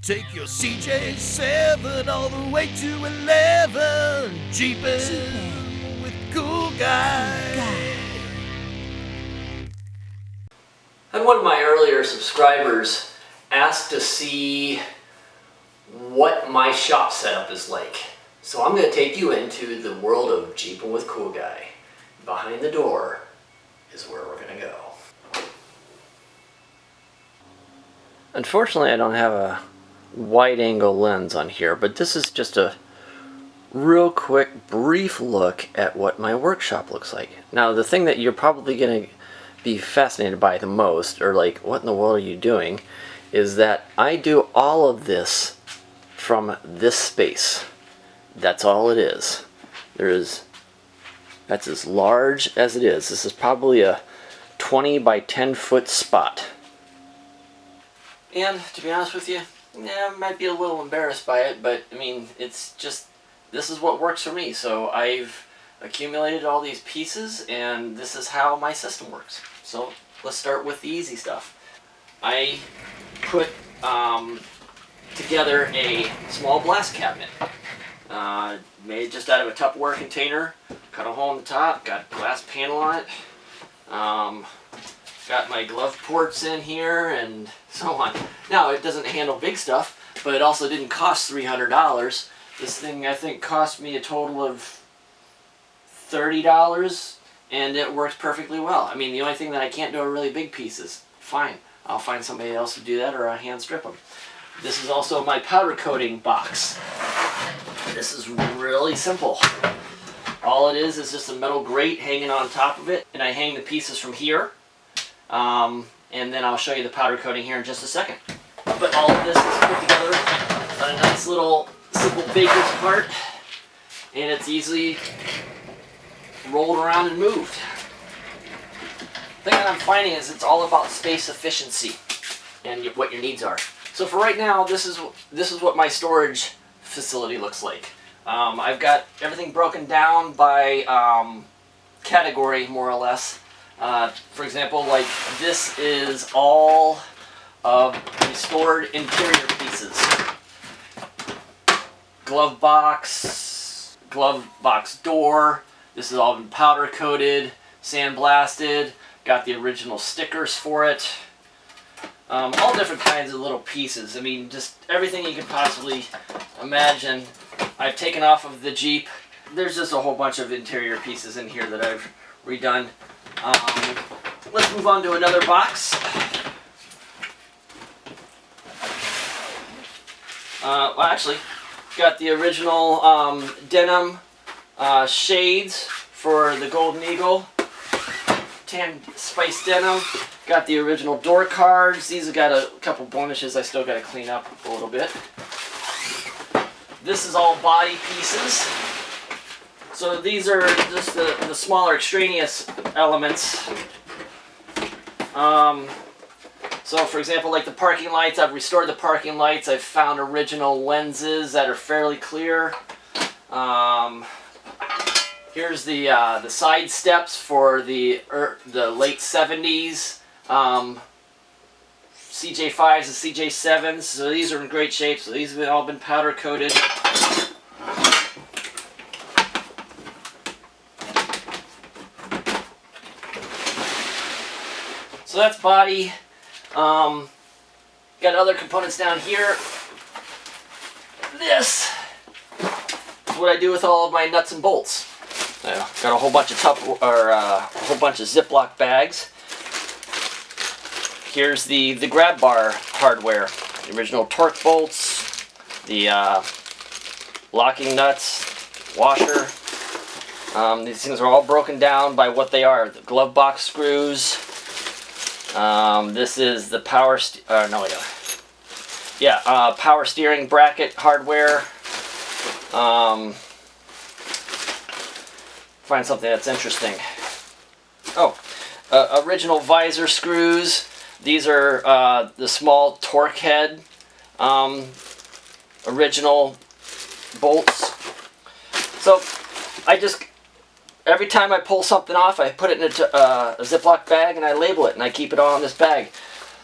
Take your CJ7 all the way to 11. Jeepin' with Cool Guy. And one of my earlier subscribers asked to see what my shop setup is like. So I'm going to take you into the world of Jeepin' with Cool Guy. Behind the door is where we're going to go. Unfortunately, I don't have a wide-angle lens on here, but this is just a real quick, brief look at what my workshop looks like. Now, the thing that you're probably going to be fascinated by the most, or like, what in the world are you doing, is that I do all of this from this space. That's all it is. That's as large as it is. This is probably a 20 by 10 foot spot. And to be honest with you, I might be a little embarrassed by it, but I mean, it's just, this is what works for me. So I've accumulated all these pieces, and this is how my system works. So let's start with the easy stuff. I put together a small blast cabinet, made just out of a Tupperware container. Cut a hole in the top, got a glass panel on it. Got my glove ports in here and so on. Now, it doesn't handle big stuff, but it also didn't cost $300. This thing, I think, cost me a total of $30, and it works perfectly well. I mean, the only thing that I can't do are really big pieces. Fine, I'll find somebody else to do that, or I'll hand strip them. This is also my powder coating box. This is really simple. All it is just a metal grate hanging on top of it, and I hang the pieces from here. And then I'll show you the powder coating here in just a second. But all of this is put together on a nice little simple baker's cart, and it's easily rolled around and moved. The thing that I'm finding is it's all about space efficiency and what your needs are. So for right now, this is what my storage facility looks like. I've got everything broken down by category, more or less. For example, like this is all of restored interior pieces. Glove box door. This has all been powder coated, sandblasted. Got the original stickers for it. All different kinds of little pieces. I mean, just everything you could possibly imagine. I've taken off of the Jeep. There's just a whole bunch of interior pieces in here that I've redone. Let's move on to another box. Well, actually, got the original denim shades for the Golden Eagle. Tan Spice denim. Got the original door cards. These have got a couple blemishes I still got to clean up a little bit. This is all body pieces. So these are just the smaller extraneous elements. So for example, like the parking lights, I've restored the parking lights. I've found original lenses that are fairly clear. Here's the side steps for the late 70s CJ5s and CJ7s. So these are in great shape. So these have all been powder coated. So that's body. Got other components down here. This is what I do with all of my nuts and bolts. Got a whole bunch of Ziploc bags. Here's the grab bar hardware, the original torque bolts, the locking nuts, washer. These things are all broken down by what they are. The glove box screws. This is the power power steering bracket hardware. Find something that's interesting. Oh, original visor screws. These are the small torque head original bolts. So every time I pull something off, I put it in a Ziploc bag and I label it and I keep it all in this bag.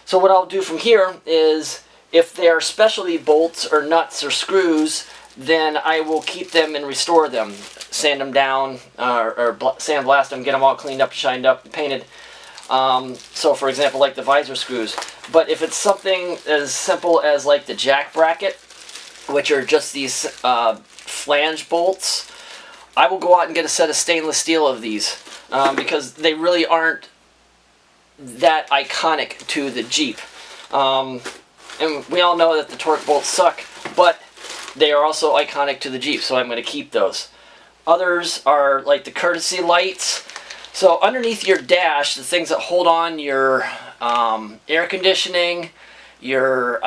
So what I'll do from here is If they are specialty bolts or nuts or screws, then I will keep them and restore them, sand them down, or sandblast them, get them all cleaned up, shined up, painted. So for example, like the visor screws. But if it's something as simple as like the jack bracket, which are just these flange bolts, I will go out and get a set of stainless steel of these, because they really aren't that iconic to the Jeep. And we all know that the torque bolts suck, but they are also iconic to the Jeep, so I'm going to keep those. Others are like the courtesy lights. So underneath your dash, the things that hold on your air conditioning, your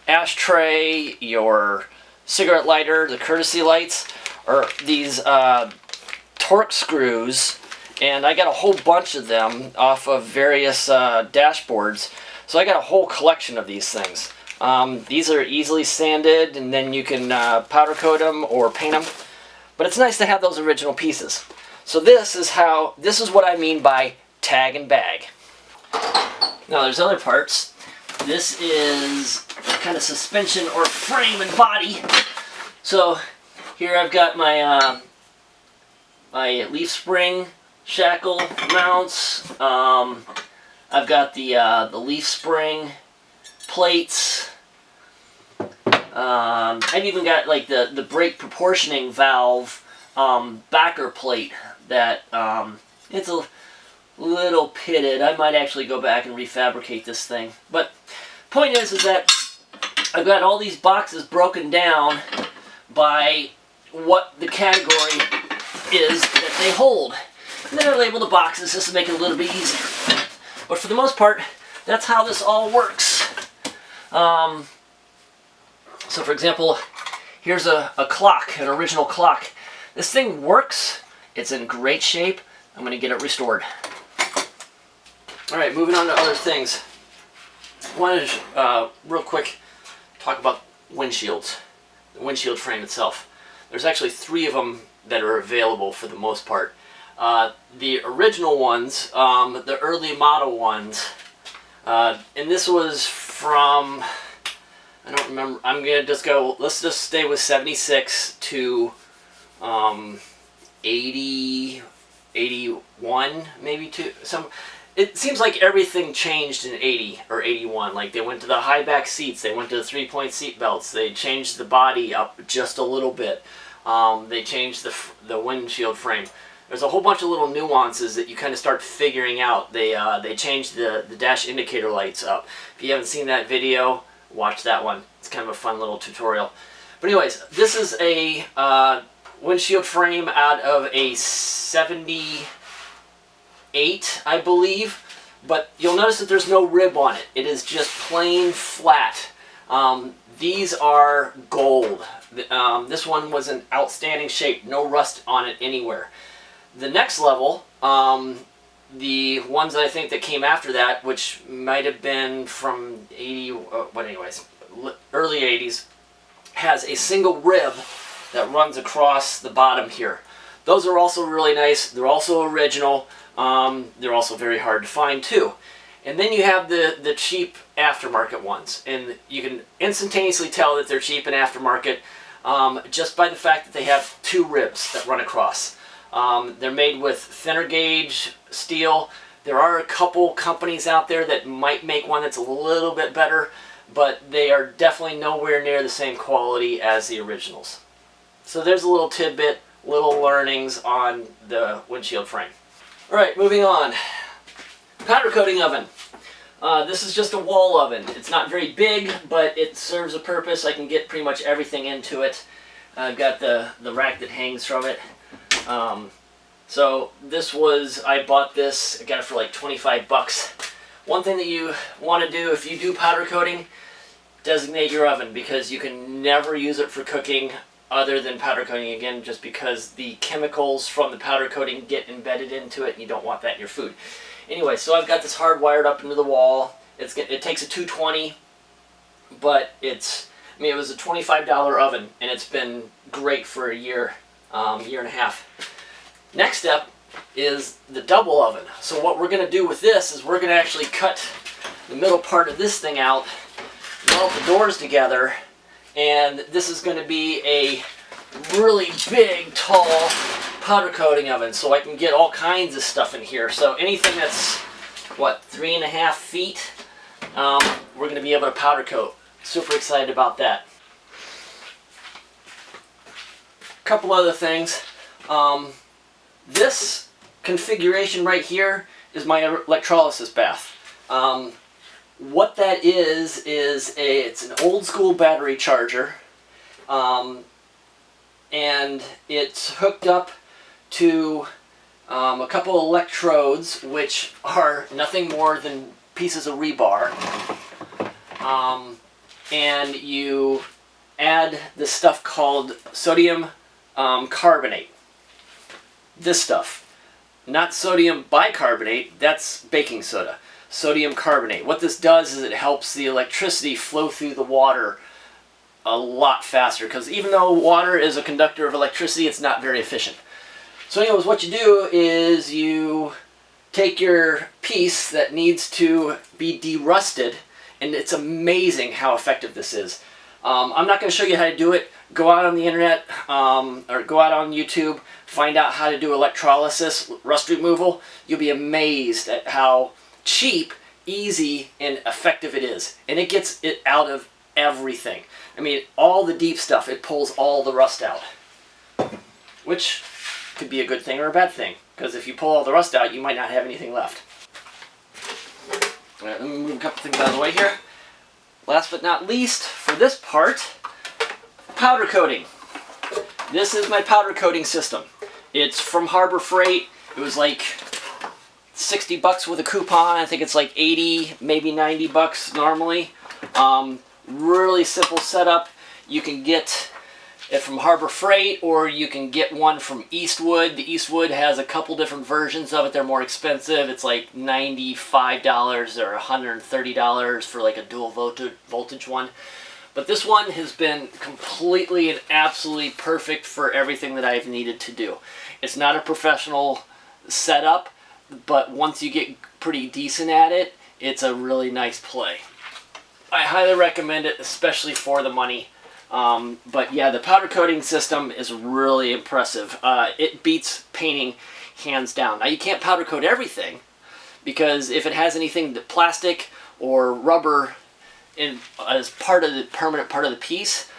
ashtray, your cigarette lighter, the courtesy lights, are these torque screws, and I got a whole bunch of them off of various dashboards. So I got a whole collection of these things. These are easily sanded, and then you can powder coat them or paint them. But it's nice to have those original pieces. So this is what I mean by tag and bag. Now there's other parts. This is kind of suspension or frame and body. So here I've got my my leaf spring shackle mounts. I've got the leaf spring plates. I've even got like the brake proportioning valve backer plate that it's a little pitted. I might actually go back and refabricate this thing. But point is that I've got all these boxes broken down by what the category is that they hold. And then I label the boxes just to make it a little bit easier. But for the most part, that's how this all works. So for example, here's a clock, an original clock. This thing works. It's in great shape. I'm going to get it restored. Alright, moving on to other things. I want to real quick talk about windshields. The windshield frame itself. There's actually 3 of them that are available for the most part. The original ones, the early model ones, and this was from, I don't remember, I'm going to just go, let's just stay with 76 to 80, 81, maybe to some. It seems like everything changed in 80 or 81. Like they went to the high back seats, they went to the 3-point seat belts, they changed the body up just a little bit. They changed the windshield frame. There's a whole bunch of little nuances that you kind of start figuring out. They changed the dash indicator lights up. If you haven't seen that video, watch that one. It's kind of a fun little tutorial. But anyways, this is a windshield frame out of a 78, I believe. But you'll notice that there's no rib on it. It is just plain flat. These are gold. This one was in outstanding shape. No rust on it anywhere. The next level, the ones that I think that came after that, which might have been from 80, but anyways, early 80s, has a single rib that runs across the bottom here. Those are also really nice. They're also original. They're also very hard to find too. And then you have the cheap aftermarket ones, and you can instantaneously tell that they're cheap and aftermarket just by the fact that they have 2 ribs that run across. They're made with thinner gauge steel. There are a couple companies out there that might make one that's a little bit better, but they are definitely nowhere near the same quality as the originals. So there's a little tidbit, little learnings on the windshield frame. Alright, moving on. Powder coating oven. This is just a wall oven. It's not very big, but it serves a purpose. I can get pretty much everything into it. I've got the rack that hangs from it. So this was, I bought this, I got it for like 25 bucks. One thing that you want to do if you do powder coating, designate your oven, because you can never use it for cooking other than powder coating, again, just because the chemicals from the powder coating get embedded into it and you don't want that in your food. Anyway, so I've got this hardwired up into the wall. It takes a 220, but it was a $25 oven, and it's been great for a year, year and a half. Next step is the double oven. So what we're going to do with this is we're going to actually cut the middle part of this thing out weld the doors together, and this is going to be a really big, tall powder coating oven, so I can get all kinds of stuff in here. So anything that's, what, 3.5 feet, we're going to be able to powder coat. Super excited about that. A couple other things. This configuration right here is my electrolysis bath. What that is it's an old school battery charger, and it's hooked up to a couple of electrodes, which are nothing more than pieces of rebar, and you add this stuff called sodium carbonate. This stuff, not sodium bicarbonate, that's baking soda. Sodium carbonate. What this does is it helps the electricity flow through the water a lot faster, because even though water is a conductor of electricity, it's not very efficient. So anyways, what you do is you take your piece that needs to be derusted, and it's amazing how effective this is. I'm not going to show you how to do it. Go out on the internet, or go out on YouTube, find out how to do electrolysis, rust removal. You'll be amazed at how cheap, easy, and effective it is. And it gets it out of everything. I mean, all the deep stuff, it pulls all the rust out. Which could be a good thing or a bad thing, because if you pull all the rust out, you might not have anything left. All right, let me move a couple things out of the way here. Last but not least, for this part, powder coating. This is my powder coating system. It's from Harbor Freight. It was like 60 bucks with a coupon. I think it's like 80, maybe 90 bucks normally. Really simple setup. You can get it from Harbor Freight, or you can get one from Eastwood. The Eastwood has a couple different versions of it. They're more expensive. It's like $95 or $130 for like a dual voltage one. But this one has been completely and absolutely perfect for everything that I've needed to do. It's not a professional setup, but once you get pretty decent at it, it's a really nice play. I highly recommend it, especially for the money. But yeah, the powder coating system is really impressive. It beats painting hands down. Now you can't powder coat everything, because if it has anything plastic or rubber as part of the permanent part of the piece,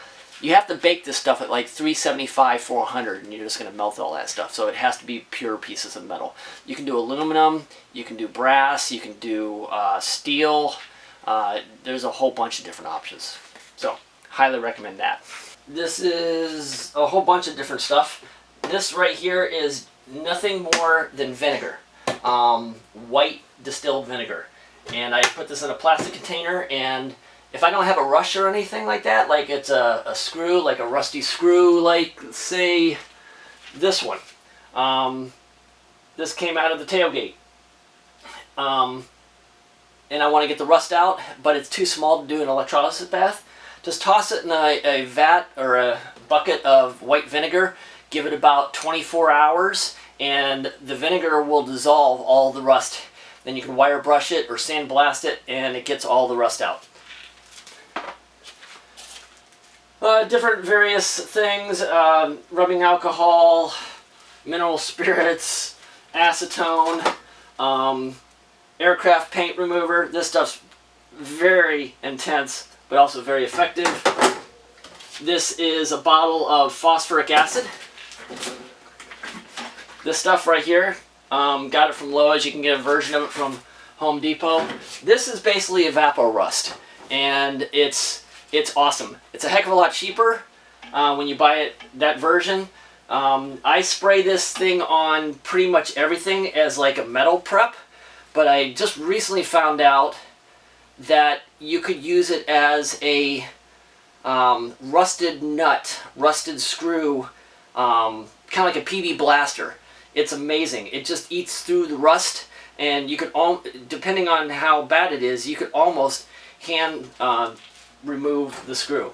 you have to bake this stuff at like 375, 400, and you're just going to melt all that stuff. So it has to be pure pieces of metal. You can do aluminum, you can do brass, you can do steel. There's a whole bunch of different options. So highly recommend that. This is a whole bunch of different stuff. This right here is nothing more than vinegar, white distilled vinegar. And I put this in a plastic container, and if I don't have a rush or anything like that, like it's a screw, like a rusty screw, like say this one. This came out of the tailgate. And I want to get the rust out, but it's too small to do an electrolysis bath. Just toss it in a vat or a bucket of white vinegar, give it about 24 hours, and the vinegar will dissolve all the rust. Then you can wire brush it or sandblast it, and it gets all the rust out. Different various things, rubbing alcohol, mineral spirits, acetone, aircraft paint remover. This stuff's very intense, but also very effective. This is a bottle of phosphoric acid. This stuff right here, got it from Lowe's. You can get a version of it from Home Depot. This is basically evapor rust, and it's awesome. It's a heck of a lot cheaper when you buy it that version. I spray this thing on pretty much everything as like a metal prep, but I just recently found out that you could use it as a rusted nut, rusted screw, kind of like a PB blaster. It's amazing. It just eats through the rust, and you could, depending on how bad it is, you could almost hand remove the screw.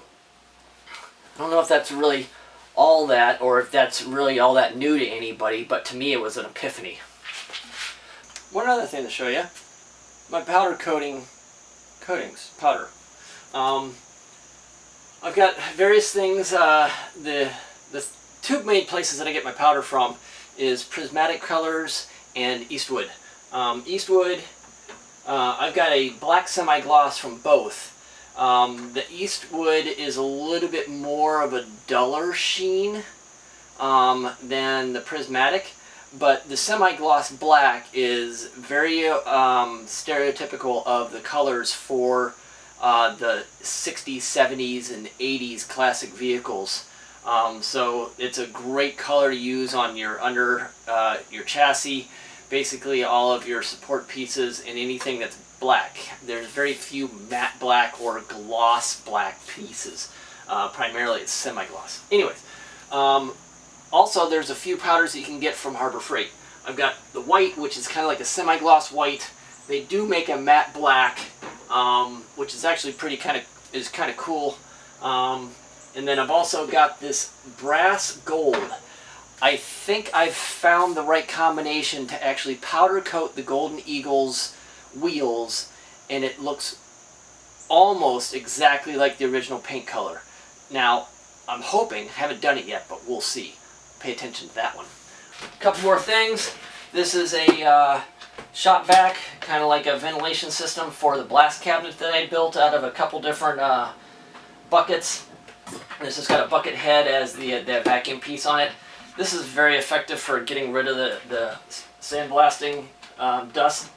I don't know if that's really all that, or if that's really all that new to anybody, but to me it was an epiphany. One other thing to show you, my powder coatings, powder. I've got various things. The two main places that I get my powder from is Prismatic Colors and Eastwood. Eastwood, I've got a black semi-gloss from both. The Eastwood is a little bit more of a duller sheen than the Prismatic, but the semi-gloss black is very stereotypical of the colors for the 60s, 70s, and 80s classic vehicles. So it's a great color to use on your your chassis, basically all of your support pieces, and anything that's black. There's very few matte black or gloss black pieces. Primarily it's semi-gloss. Anyways, also there's a few powders that you can get from Harbor Freight. I've got the white, which is kind of like a semi-gloss white. They do make a matte black, which is actually kind of cool. And then I've also got this brass gold. I think I've found the right combination to actually powder coat the Golden Eagle's wheels, and it looks almost exactly like the original paint color. Now, I'm hoping, haven't done it yet, but we'll see. Pay attention to that one. A couple more things. This is a shop vac, kind of like a ventilation system for the blast cabinet that I built out of a couple different buckets. This has got a bucket head as the vacuum piece on it. This is very effective for getting rid of the sandblasting dust.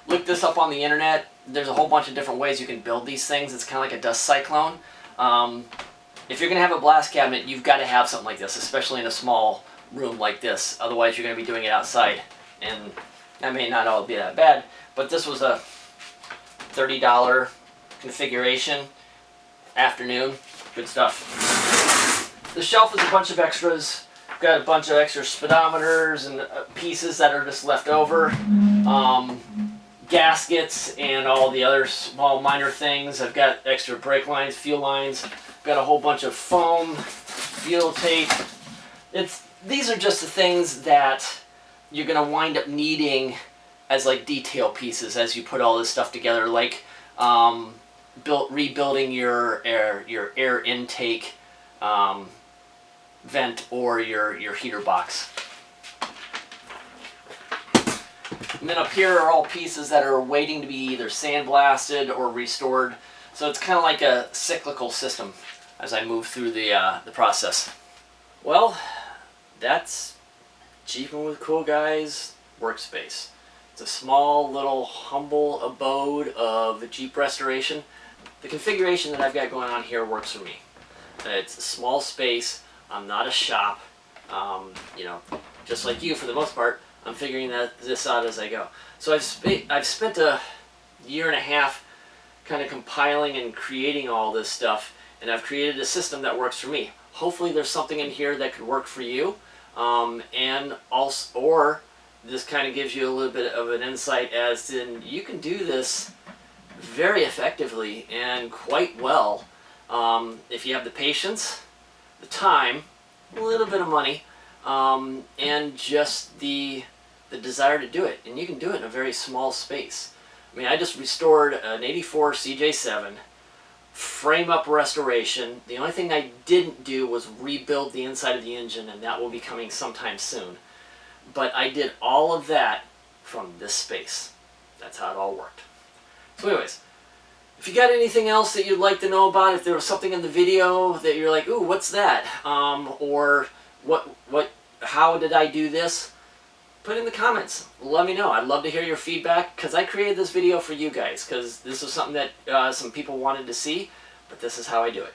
Look this up on the internet. There's a whole bunch of different ways you can build these things. It's kind of like a dust cyclone. If you're going to have a blast cabinet, you've got to have something like this, especially in a small room like this. Otherwise, you're going to be doing it outside, and that may not all be that bad. But this was a $30 configuration. Afternoon. Good stuff. The shelf is a bunch of extras. Got a bunch of extra speedometers and pieces that are just left over. Gaskets and all the other small minor things. I've got extra brake lines, fuel lines. Got a whole bunch of foam, fuel tape. These are just the things that you're going to wind up needing as like detail pieces as you put all this stuff together, like rebuilding your air intake vent or your heater box. And then up here are all pieces that are waiting to be either sandblasted or restored. So it's kind of like a cyclical system as I move through the process. Well, that's Jeeping with Cool Guys Workspace. It's a small, little, humble abode of Jeep restoration. The configuration that I've got going on here works for me. It's a small space. I'm not a shop. You know, just like you for the most part, I'm figuring this out as I go. So I've spent a year and a half kind of compiling and creating all this stuff, and I've created a system that works for me. Hopefully there's something in here that could work for you, and also, or this kind of gives you a little bit of an insight as to you can do this very effectively and quite well if you have the patience, the time, a little bit of money, and just the desire to do it. And you can do it in a very small space. I mean, I just restored an 84 CJ7 frame up restoration. The only thing I didn't do was rebuild the inside of the engine, and that will be coming sometime soon. But I did all of that from this space. That's how it all worked. So anyways, if you got anything else that you'd like to know about, if there was something in the video that you're like, ooh, what's that? Or how did I do this? Put it in the comments. Let me know. I'd love to hear your feedback, because I created this video for you guys, because this was something that some people wanted to see, but this is how I do it.